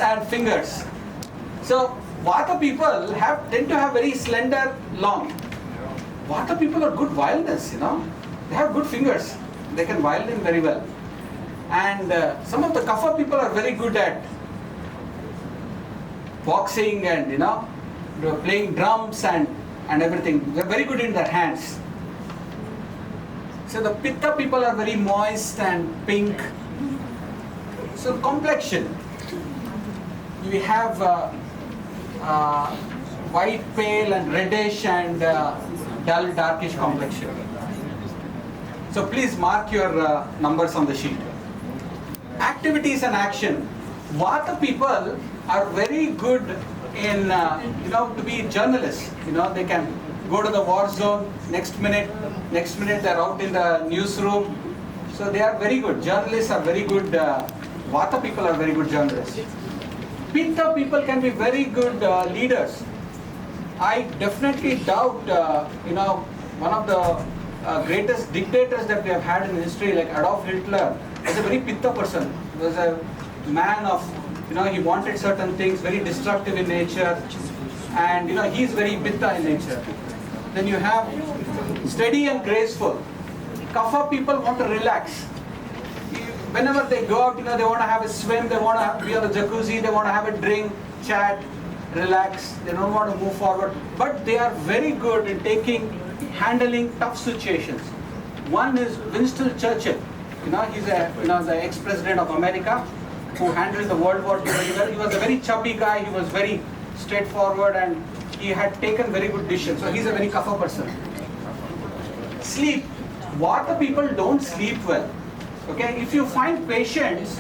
and fingers. So Vata people tend to have very slender, long. Vata people are good violinists, They have good fingers. They can violin very well. And some of the Kapha people are very good at boxing and, playing drums and everything. They're very good in their hands. So the Pitta people are very moist and pink. So complexion. We have white, pale and reddish and dull, darkish complexion. So please mark your numbers on the sheet. Activities and action. Vata people are very good in, to be journalists. They can go to the war zone, next minute they're out in the newsroom. So they are very good. Journalists are very good. Vata people are very good journalists. Pitta people can be very good leaders. I definitely doubt, one of the greatest dictators that we have had in history, like Adolf Hitler, was a very Pitta person. He was a man of, he wanted certain things, very destructive in nature, and he's very Pitta in nature. Then you have steady and graceful. Kapha people want to relax. Whenever they go out, they want to have a swim, they want to be on the jacuzzi, they want to have a drink, chat, relax. They don't want to move forward. But they are very good in handling tough situations. One is Winston Churchill. He's the ex-president of America who handled the World War II very well. He was a very chubby guy. He was very straightforward and he had taken very good decisions. So he's a very Kapha person. Sleep. Vata people don't sleep well. Okay, if you find patients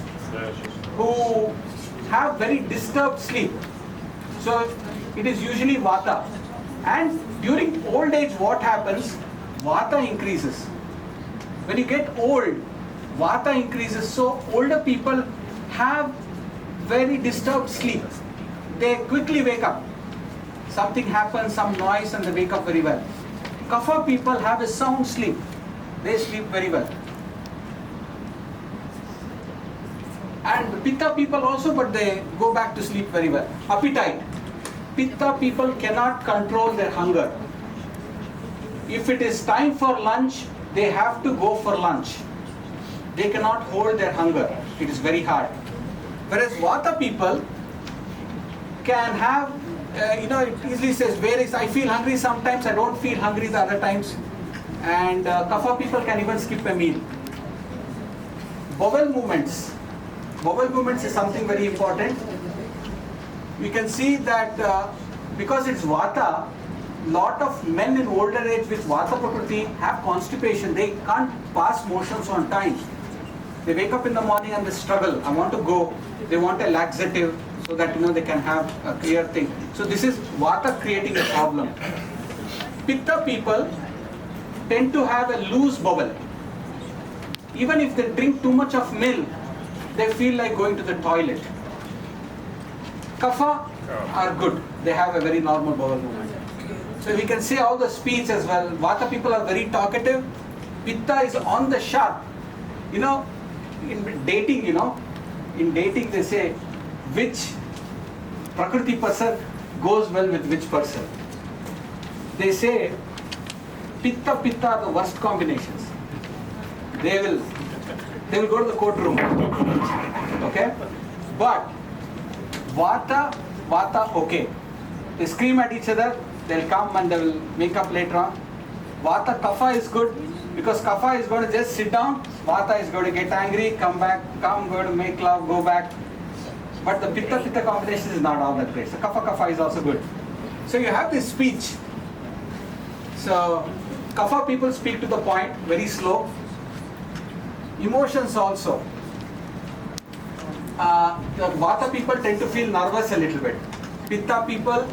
who have very disturbed sleep, so it is usually Vata. And during old age, what happens? Vata increases. When you get old, Vata increases. So older people have very disturbed sleep. They quickly wake up. Something happens, some noise, and they wake up very well. Kapha people have a sound sleep. They sleep very well. And Pitta people also, but they go back to sleep very well. Appetite. Pitta people cannot control their hunger. If it is time for lunch, they have to go for lunch. They cannot hold their hunger. It is very hard. Whereas Vata people can have, it easily says, I feel hungry sometimes, I don't feel hungry the other times. And Kapha people can even skip a meal. Bowel movements. Bowel movements is something very important. We can see that because it's Vata, lot of men in older age with Vata Prakriti have constipation. They can't pass motions on time. They wake up in the morning and they struggle. I want to go. They want a laxative so that they can have a clear thing. So this is Vata creating a problem. Pitta people tend to have a loose bowel. Even if they drink too much of milk, they feel like going to the toilet. Kapha are good. They have a very normal bowel movement. So we can say all the speech as well. Vata people are very talkative. Pitta is on the sharp. In dating they say which Prakriti person goes well with which person. They say Pitta are the worst combinations. They will go to the courtroom. Okay? But Vata, okay. They scream at each other, they'll come and they will make up later on. Vata, Kapha is good because Kapha is going to just sit down. Vata is going to get angry, come back, going to make love, go back. But the Pitta combination is not all that great. So Kapha is also good. So you have this speech. So Kapha people speak to the point, very slow. Emotions also. The Vata people tend to feel nervous a little bit. Pitta people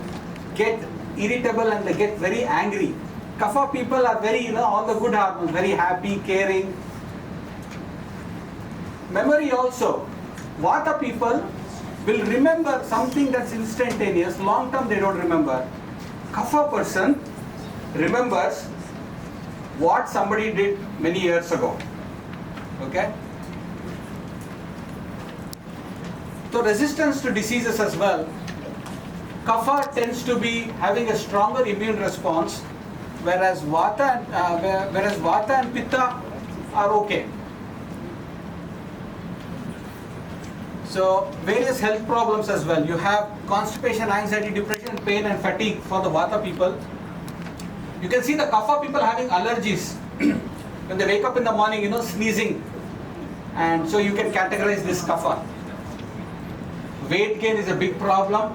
get irritable and they get very angry. Kapha people are very, all the good hormones, very happy, caring. Memory also. Vata people will remember something that's instantaneous. Long term they don't remember. Kapha person remembers what somebody did many years ago. Okay? So resistance to diseases as well. Kapha tends to be having a stronger immune response, whereas Vata and Pitta are okay. So various health problems as well. You have constipation, anxiety, depression, pain and fatigue for the Vata people. You can see the Kapha people having allergies when they wake up in the morning, sneezing, and so you can categorize this Kapha. Weight gain is a big problem.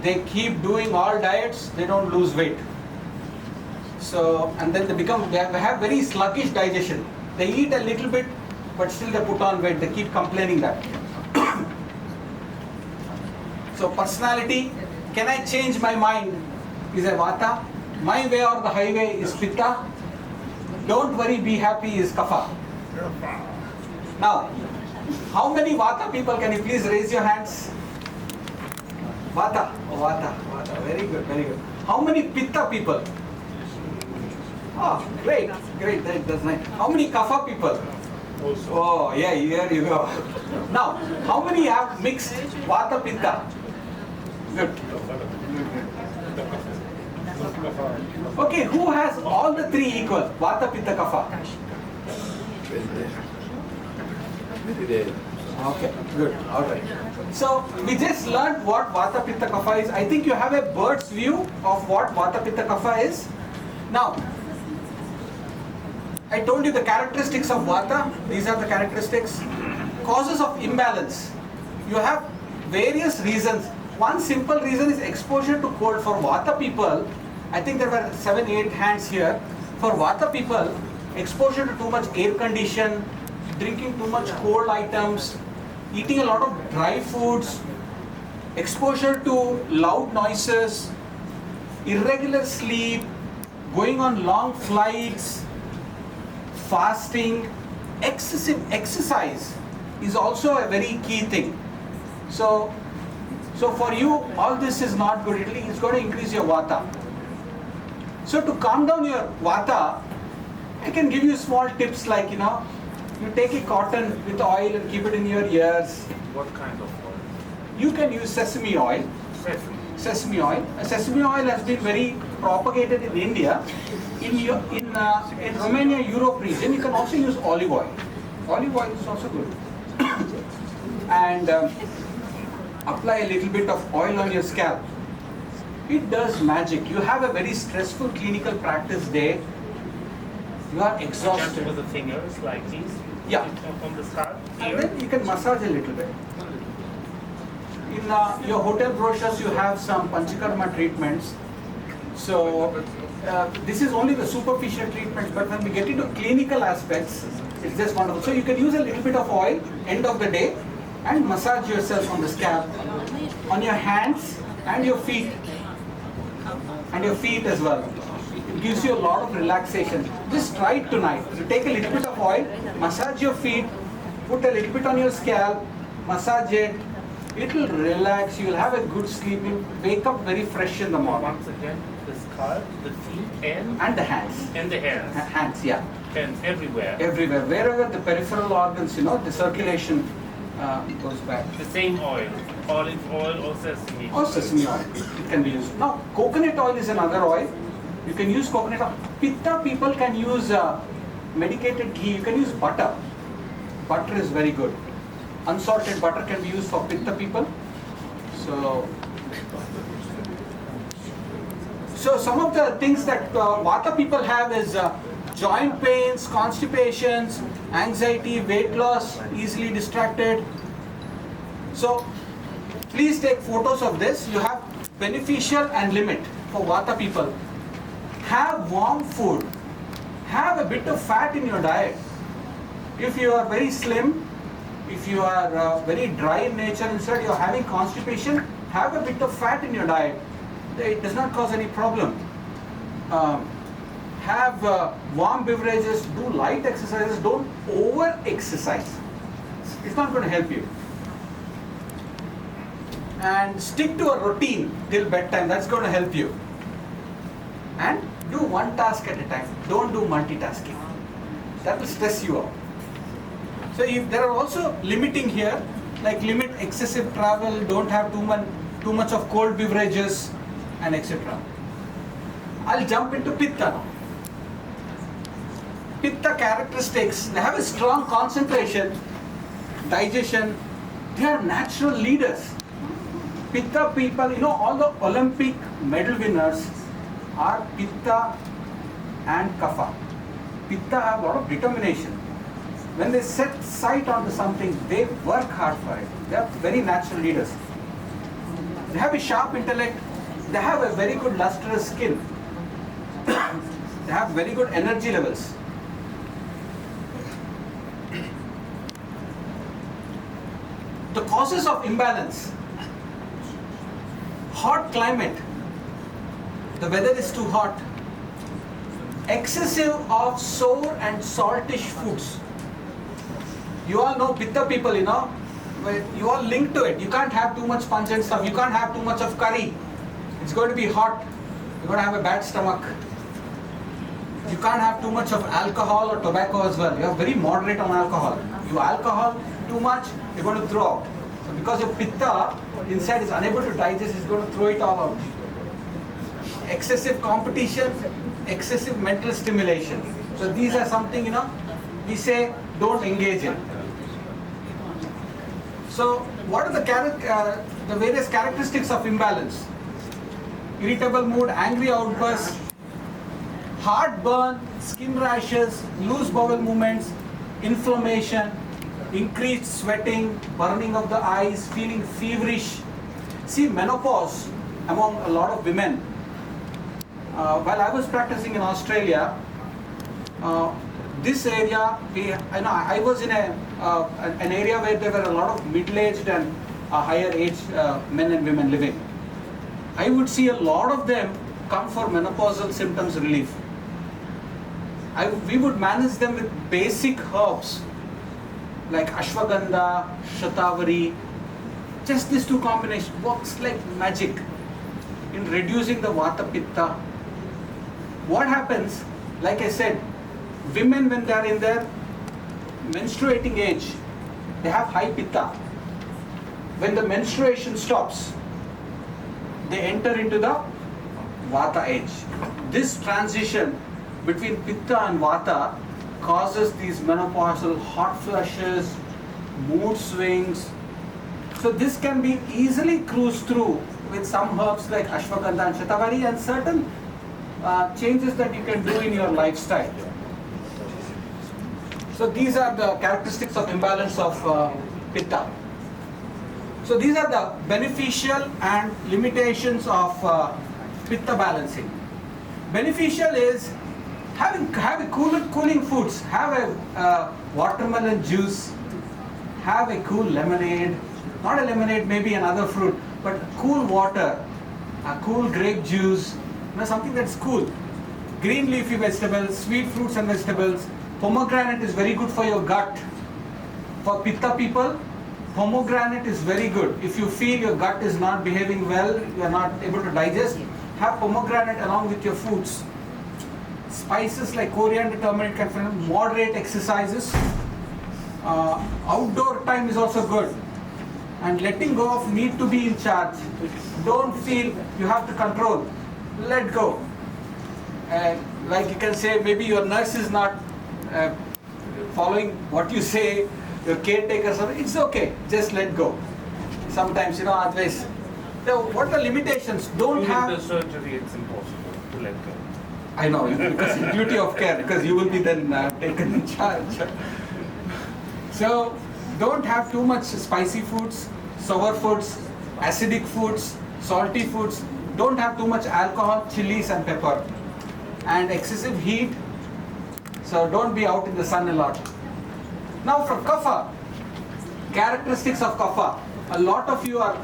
They keep doing all diets, they don't lose weight. So, and then they have very sluggish digestion. They eat a little bit, but still they put on weight. They keep complaining that. So personality, can I change my mind? Is a Vata. My way or the highway is Pitta. Don't worry, be happy is Kapha. Now, how many Vata people, can you please raise your hands? Vata, Vata, very good, very good. How many Pitta people? Oh, great, that's nice. How many Kapha people? Oh, yeah, here you go. Now, how many have mixed Vata Pitta? Good. Okay, who has all the three equal? Vata, Pitta, Kapha? Okay, good, alright. So, we just learned what Vata, Pitta, Kapha is. I think you have a bird's view of what Vata, Pitta, Kapha is. Now, I told you the characteristics of Vata. These are the characteristics. Causes of imbalance. You have various reasons. One simple reason is exposure to cold. For Vata people, I think there were 7-8 hands here. For Vata people, exposure to too much air condition, drinking too much cold items, eating a lot of dry foods, exposure to loud noises, irregular sleep, going on long flights, fasting, excessive exercise is also a very key thing. So for you, all this is not good. It's going to increase your Vata. So to calm down your Vata, I can give you small tips like, you take a cotton with oil and keep it in your ears. What kind of oil? You can use sesame oil. Sesame oil. Sesame oil has been very propagated in India. In Romania, Europe region, you can also use olive oil. Olive oil is also good. And apply a little bit of oil on your scalp. It does magic. You have a very stressful clinical practice day. You are exhausted. Just with the fingers like this? Yeah. On the scalp And here? then you can massage a little bit. In your hotel brochures, you have some Panchakarma treatments. So this is only the superficial treatment, but when we get into clinical aspects, it's just wonderful. So you can use a little bit of oil, end of the day, and massage yourself on the scalp, on your hands and your feet, as well. It gives you a lot of relaxation. Just try it tonight. You take a little bit of oil, massage your feet, put a little bit on your scalp, massage it. It will relax. You will have a good sleep. You wake up very fresh in the morning. Once again, the scalp, the feet, And the hands. and the hands. Hands, yeah. And everywhere. Everywhere. Wherever the peripheral organs, the circulation goes back. The same oil. Olive oil or sesame. Or sesame oil. It can be used. Now, coconut oil is another oil. You can use coconut oil. Pitta people can use medicated ghee. You can use butter. Butter is very good. Unsalted butter can be used for Pitta people. So some of the things that Vata people have is joint pains, constipations, anxiety, weight loss, easily distracted. So please take photos of this. You have beneficial and limit for Vata people. Have warm food. Have a bit of fat in your diet. If you are very slim, if you are very dry in nature, instead you are having constipation, have a bit of fat in your diet. It does not cause any problem. Have warm beverages, do light exercises, don't over-exercise. It's not going to help you. And stick to a routine till bedtime, that's going to help you. And do one task at a time, don't do multitasking. That will stress you out. So if there are also limiting here, like limit excessive travel, don't have too much of cold beverages, and etc. I'll jump into Pitta now. Pitta characteristics, they have a strong concentration, digestion, they are natural leaders. Pitta people, all the Olympic medal winners are Pitta and Kapha. Pitta have a lot of determination. When they set sight onto something, they work hard for it. They are very natural leaders. They have a sharp intellect. They have a very good lustrous skin. They have very good energy levels. The causes of imbalance. Hot climate. The weather is too hot. Excessive of sour and saltish foods. You all know Pitta people, you all link to it. You can't have too much pungent stuff. You can't have too much of curry. It's going to be hot. You're going to have a bad stomach. You can't have too much of alcohol or tobacco as well. You are very moderate on alcohol. You alcohol too much, you're going to throw out. So because your Pitta inside is unable to digest, it's going to throw it all out. Excessive competition, excessive mental stimulation. So these are something, we say don't engage in. So what are the various characteristics of imbalance? Irritable mood, angry outbursts, heartburn, skin rashes, loose bowel movements, inflammation, increased sweating, burning of the eyes, feeling feverish. See, menopause among a lot of women. While I was practicing in Australia, this area, I was in an area where there were a lot of middle-aged and higher age men and women living. I would see a lot of them come for menopausal symptoms relief. We would manage them with basic herbs like ashwagandha, shatavari. Just these two combinations works like magic in reducing the vata pitta. What happens, like I said, women when they are in their menstruating age, they have high pitta. When the menstruation stops, they enter into the vata age. This transition between pitta and vata causes these menopausal hot flushes, mood swings. So this can be easily cruised through with some herbs like ashwagandha and shatavari and certain changes that you can do in your lifestyle. So these are the characteristics of imbalance of pitta. So these are the beneficial and limitations of pitta balancing. Beneficial is have a cooling foods. Have a watermelon juice. Have a cool lemonade. Not a lemonade, maybe another fruit, but cool water, a cool grape juice. Something that's cool. Green leafy vegetables, sweet fruits and vegetables. Pomegranate is very good for your gut. For pitta people, pomegranate is very good. If you feel your gut is not behaving well, you are not able to digest, have pomegranate along with your foods. Spices like coriander, turmeric can help. Moderate exercises. Outdoor time is also good. And letting go of need to be in charge. Don't feel you have to control. Let go. Like you can say, maybe your nurse is not following what you say, your caretaker, it's okay, just let go. Sometimes, otherwise, what are the limitations? Don't During have... the surgery, it's impossible to let go. I know, because it's duty of care, because you will be then taken in charge. So, don't have too much spicy foods, sour foods, acidic foods, salty foods. Don't have too much alcohol, chilies and pepper. And excessive heat, so don't be out in the sun a lot. Now for kapha, characteristics of kapha. A lot of you are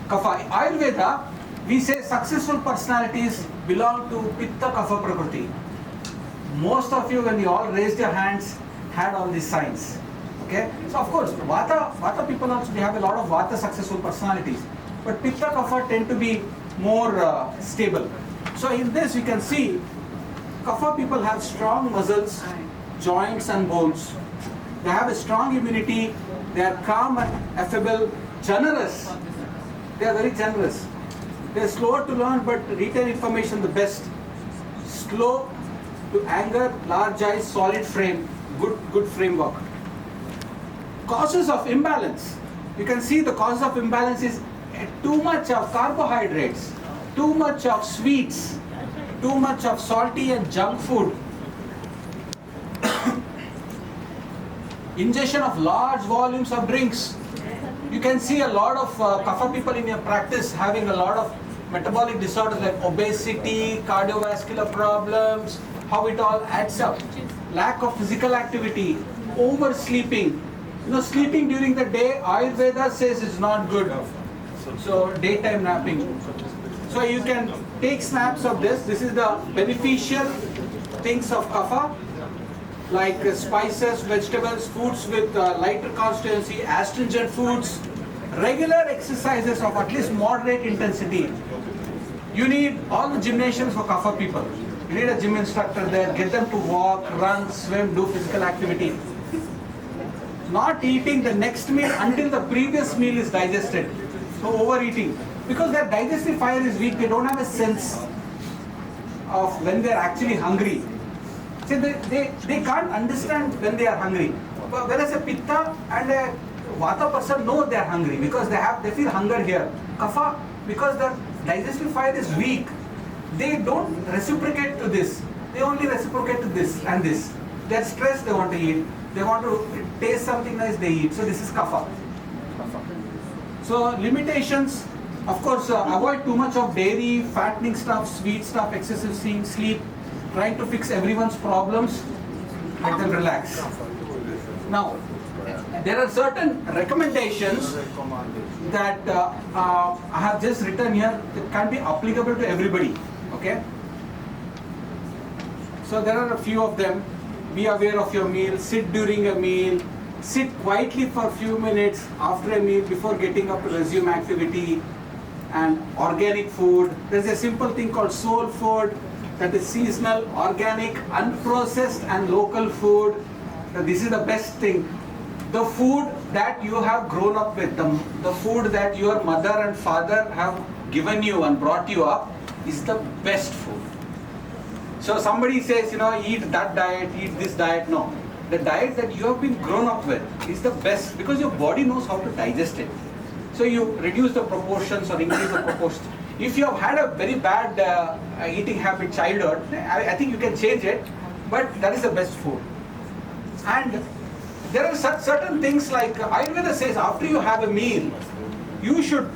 kapha. Ayurveda, we say successful personalities belong to pitta kapha prakriti. Most of you, when you all raised your hands, had all these signs. Okay? So of course, vata people also, they have a lot of vata successful personalities. But pitta kapha tend to be more stable. So in this you can see, kapha people have strong muscles, joints and bones. They have a strong immunity, They are calm and affable, generous. They are very generous. They are slower to learn but retain information the best. Slow to anger, large eyes, solid frame, good framework. Causes of imbalance. You can see the cause of imbalance is too much of carbohydrates, too much of sweets, too much of salty and junk food. Ingestion of large volumes of drinks. You can see a lot of kapha people in your practice having a lot of metabolic disorders like obesity, cardiovascular problems, how it all adds up. Lack of physical activity, oversleeping. Sleeping during the day, Ayurveda says is not good. So daytime napping. So you can take snaps of this. This is the beneficial things of kapha, like spices, vegetables, foods with lighter constituency, astringent foods, regular exercises of at least moderate intensity. You need all the gymnasiums for kapha people. You need a gym instructor there, get them to walk, run, swim, do physical activity. Not eating the next meal until the previous meal is digested. So overeating. Because their digestive fire is weak, they don't have a sense of when they are actually hungry. See, they can't understand when they are hungry. Whereas a pitta and a vata person know they are hungry because they feel hunger here. Kapha, because their digestive fire is weak, they don't reciprocate to this. They only reciprocate to this and this. They are stressed, they want to eat. They want to taste something nice, they eat. So this is kapha. So limitations, of course, avoid too much of dairy, fattening stuff, sweet stuff, excessive sleep, trying to fix everyone's problems, let them relax. Now, there are certain recommendations that I have just written here that can be applicable to everybody. Okay? So there are a few of them. Be aware of your meal, sit during a meal, sit quietly for a few minutes after a meal before getting up to resume activity, and organic food. There's a simple thing called soul food, that is seasonal, organic, unprocessed and local food. This is the best thing. The food that you have grown up with, the food that your mother and father have given you and brought you up is the best food. So somebody says, eat that diet, eat this diet. No. The diet that you have been grown up with is the best because your body knows how to digest it. So you reduce the proportions or increase the proportions. If you have had a very bad eating habit childhood, I think you can change it, but that is the best food. And there are certain things like Ayurveda says after you have a meal, you should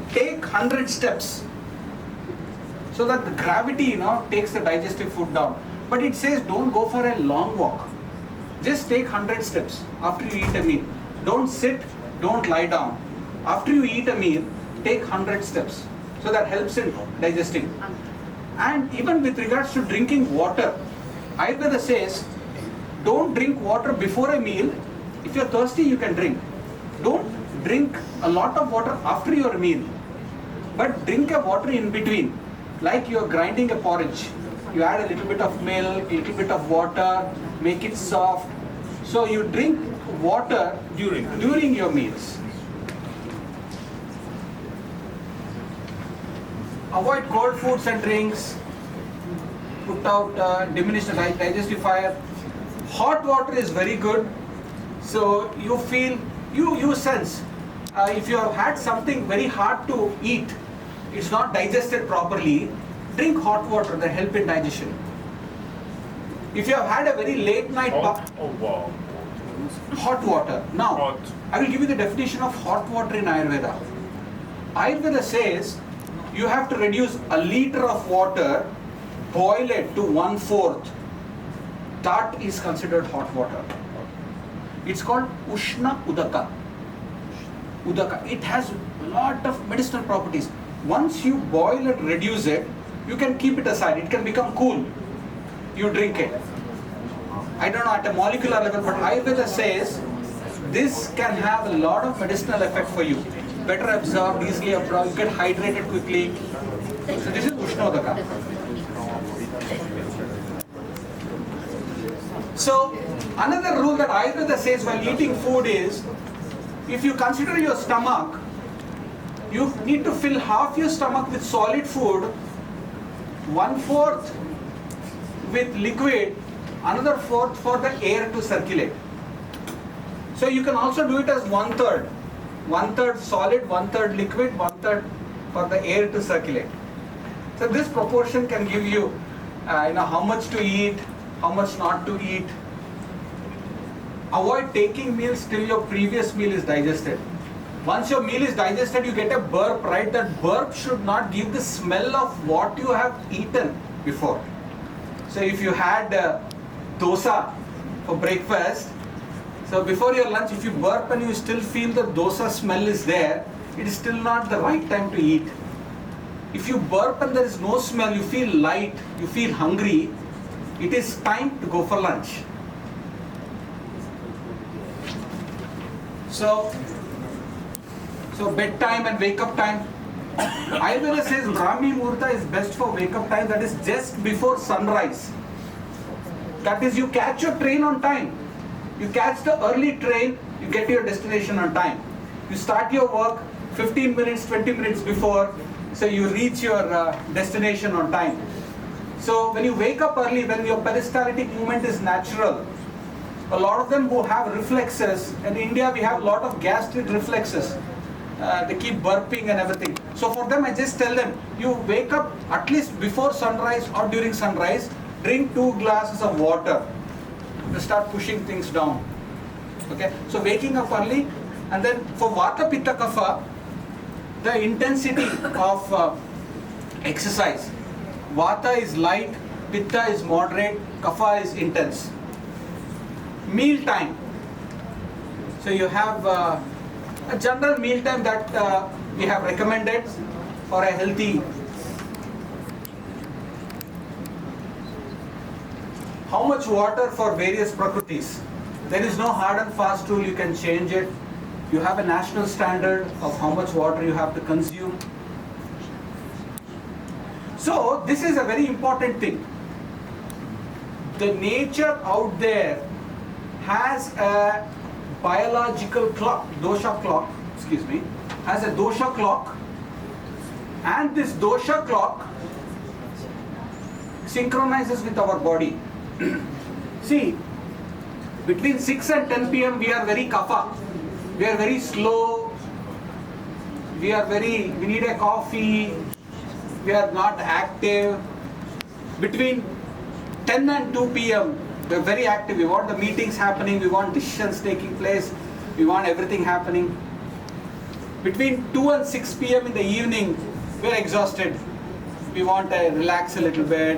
take 100 steps so that the gravity takes the digestive food down. But it says don't go for a long walk. Just take 100 steps after you eat a meal. Don't sit, don't lie down. After you eat a meal, take 100 steps. So that helps in digesting. And even with regards to drinking water, Ayurveda says, don't drink water before a meal. If you're thirsty, you can drink. Don't drink a lot of water after your meal. But drink a water in between. Like you're grinding a porridge. You add a little bit of milk, a little bit of water, make it soft. So you drink water during your meals. Avoid cold foods and drinks. Put out, diminish the digestive fire. Hot water is very good. So you feel, you sense, if you have had something very hard to eat, it's not digested properly, drink hot water that help in digestion. If you have had a very late night hot water. Now, I will give you the definition of hot water in Ayurveda. Ayurveda says you have to reduce a liter of water, boil it to 1/4. That is considered hot water. It's called Ushna Udaka. Udaka. It has a lot of medicinal properties. Once you boil it, reduce it, you can keep it aside. It can become cool. You drink it. I don't know at a molecular level, but Ayurveda says this can have a lot of medicinal effect for you. Better absorbed, easily absorbed, get hydrated quickly. So this is Ushna Udaka. So another rule that Ayurveda says while eating food is if you consider your stomach, you need to fill half your stomach with solid food, 1/4 with liquid, another 1/4 for the air to circulate. So you can also do it as 1/3. 1/3 solid, 1/3 liquid, 1/3 for the air to circulate. So this proportion can give you, how much to eat, how much not to eat. Avoid taking meals till your previous meal is digested. Once your meal is digested, you get a burp, right? That burp should not give the smell of what you have eaten before. So if you had dosa for breakfast, so before your lunch, if you burp and you still feel the dosa smell is there, it is still not the right time to eat. If you burp and there is no smell, you feel light, you feel hungry, it is time to go for lunch. So bedtime and wake up time. Ayurveda says Brahmi Muhurta is best for wake up time, that is just before sunrise. That is, you catch your train on time. You catch the early train, you get to your destination on time. You start your work 15 minutes, 20 minutes before, so you reach your destination on time. So when you wake up early, when your peristaltic movement is natural, a lot of them who have reflexes, in India we have a lot of gastric reflexes. They keep burping and everything. So for them, I just tell them, you wake up at least before sunrise or during sunrise, drink 2 glasses of water to start pushing things down. Okay, so waking up early, and then for Vata Pitta Kapha, the intensity of exercise. Vata is light, Pitta is moderate, Kapha is intense. Meal time. So you have a general meal time that we have recommended for a healthy. How much water for various prakritis? There is no hard and fast rule, you can change it. You have a national standard of how much water you have to consume. So this is a very important thing. The nature out there has a biological clock, dosha clock, has a dosha clock, and this dosha clock synchronizes with our body. See, between 6 and 10 p.m. we are very kapha, we are very slow, we need a coffee, we are not active. Between 10 and 2 p.m. we are very active, we want the meetings happening, we want decisions taking place, we want everything happening. Between 2 and 6 p.m. in the evening, we are exhausted, we want to relax a little bit,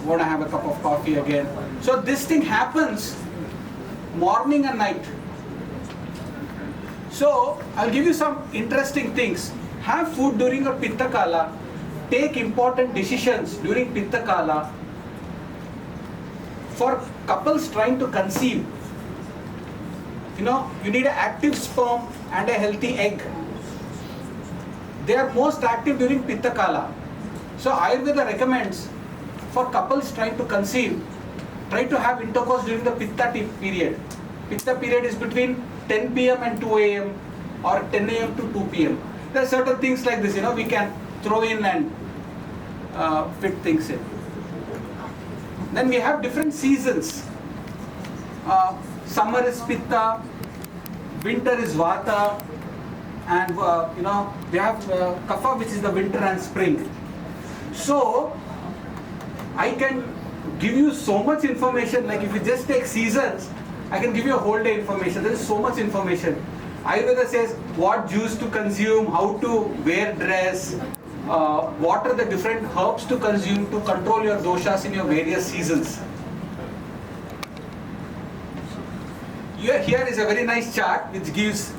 want to have a cup of coffee again. So this thing happens morning and night. So I'll give you some interesting things. Have food during your Pitta Kala, take important decisions during Pitta Kala. For couples trying to conceive, you need an active sperm and a healthy egg. They are most active during Pitta Kala. So Ayurveda recommends for couples trying to conceive, try to have intercourse during the Pitta period. Pitta period is between 10 p.m. and 2 a.m. or 10 a.m. to 2 p.m. There are certain things like this, we can throw in and fit things in. Then we have different seasons. Summer is Pitta, winter is Vata, and we have Kapha, which is the winter and spring. So I can give you so much information, like if you just take seasons, I can give you a whole day information. There is so much information. Ayurveda says what juice to consume, how to wear dress, what are the different herbs to consume to control your doshas in your various seasons. Here is a very nice chart which gives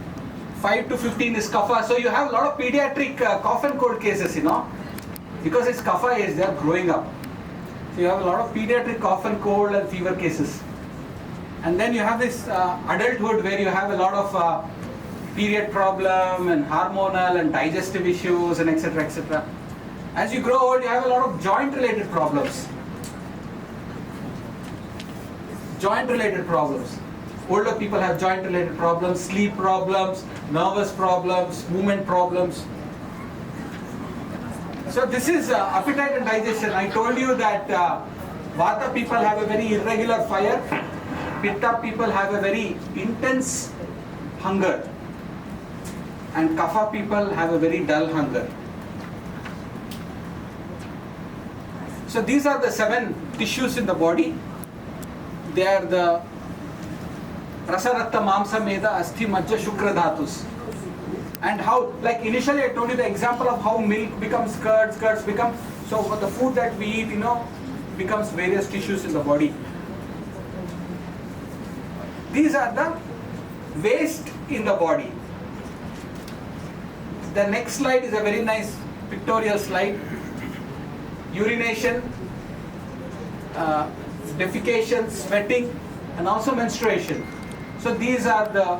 5 to 15 is kapha. So you have a lot of pediatric cough and cold cases, because it's kapha age, they are growing up. So you have a lot of pediatric cough and cold and fever cases. And then you have this adulthood where you have a lot of period problem and hormonal and digestive issues and etc. etc. As you grow old, you have a lot of joint related problems. Older people have joint related problems, sleep problems, nervous problems, movement problems. So this is appetite and digestion. I told you that Vata people have a very irregular fire, Pitta people have a very intense hunger, and Kapha people have a very dull hunger. So these are the 7 tissues in the body. They are the Rasaratta, Mamsa, Meda, Asthi, Majja, Shukra Dhatus. And how, like initially I told you the example of how milk becomes curds, curds become, so for the food that we eat, becomes various tissues in the body. These are the waste in the body. The next slide is a very nice pictorial slide. Urination, defecation, sweating, and also menstruation. So these are the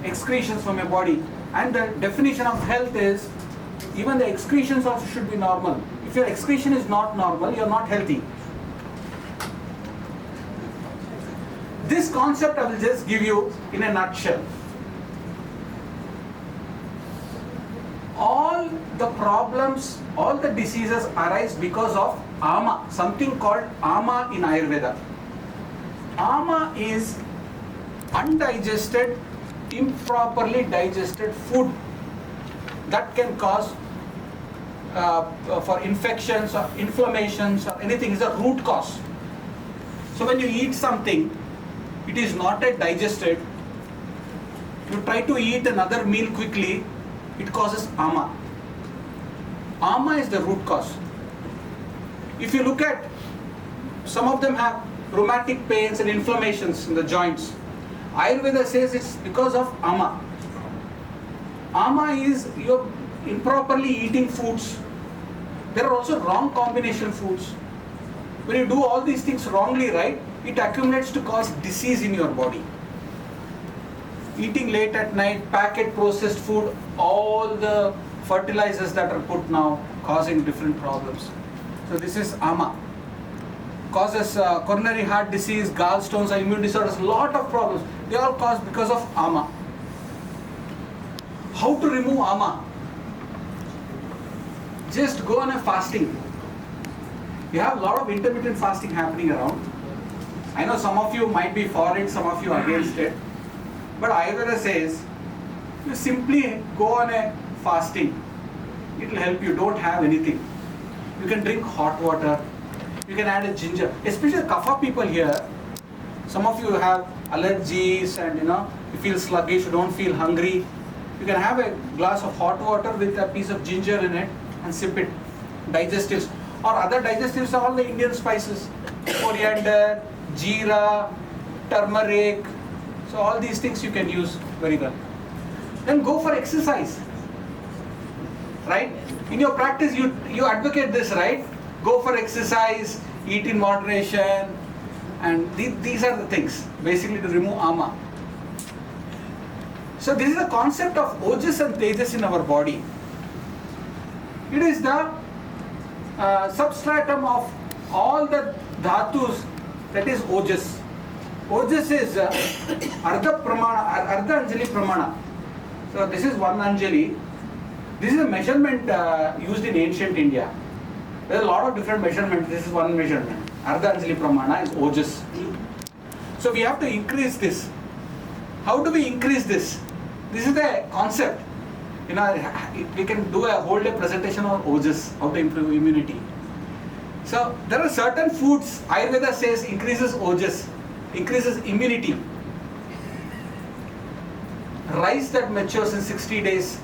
excretions from your body. And the definition of health is, even the excretions also should be normal. If your excretion is not normal, you are not healthy. This concept I will just give you in a nutshell. All the problems, all the diseases arise because of ama, something called ama in Ayurveda. Ama is undigested, improperly digested food that can cause for infections or inflammations or anything, is a root cause. So when you eat something, it is not yet digested, you try to eat another meal quickly, it causes ama. Ama is the root cause. If you look at, some of them have rheumatic pains and inflammations in the joints. Ayurveda says it's because of ama. Ama is you're improperly eating foods. There are also wrong combination foods. When you do all these things wrongly, right, it accumulates to cause disease in your body. Eating late at night, packet processed food, all the fertilizers that are put now causing different problems. So this is ama. Causes coronary heart disease, gallstones, immune disorders, lot of problems. They are caused because of ama. How to remove ama? Just go on a fasting. You have a lot of intermittent fasting happening around. I know some of you might be for it, some of you against it. But Ayurveda says, you simply go on a fasting. It will help you, don't have anything. You can drink hot water. You can add a ginger. Especially Kapha people here, some of you have allergies and you feel sluggish, you don't feel hungry. You can have a glass of hot water with a piece of ginger in it and sip it. Digestives. Or other digestives are all the Indian spices. Coriander, jeera, turmeric. So all these things you can use very well. Then go for exercise. Right? In your practice you advocate this, right? Go for exercise, eat in moderation, and these are the things basically to remove ama. So this is the concept of ojas and tejas in our body. It is the substratum of all the dhatus, that is ojas. Ojas is ardha anjali pramana. So this is 1 anjali. This is a measurement used in ancient India. There are a lot of different measurements. This is one measurement. Ardha anjali pramana is ojas. So we have to increase this. How do we increase this? This is the concept. We can do a whole day presentation on ojas, how to improve immunity. So there are certain foods Ayurveda says increases ojas, increases immunity. Rice that matures in 60 days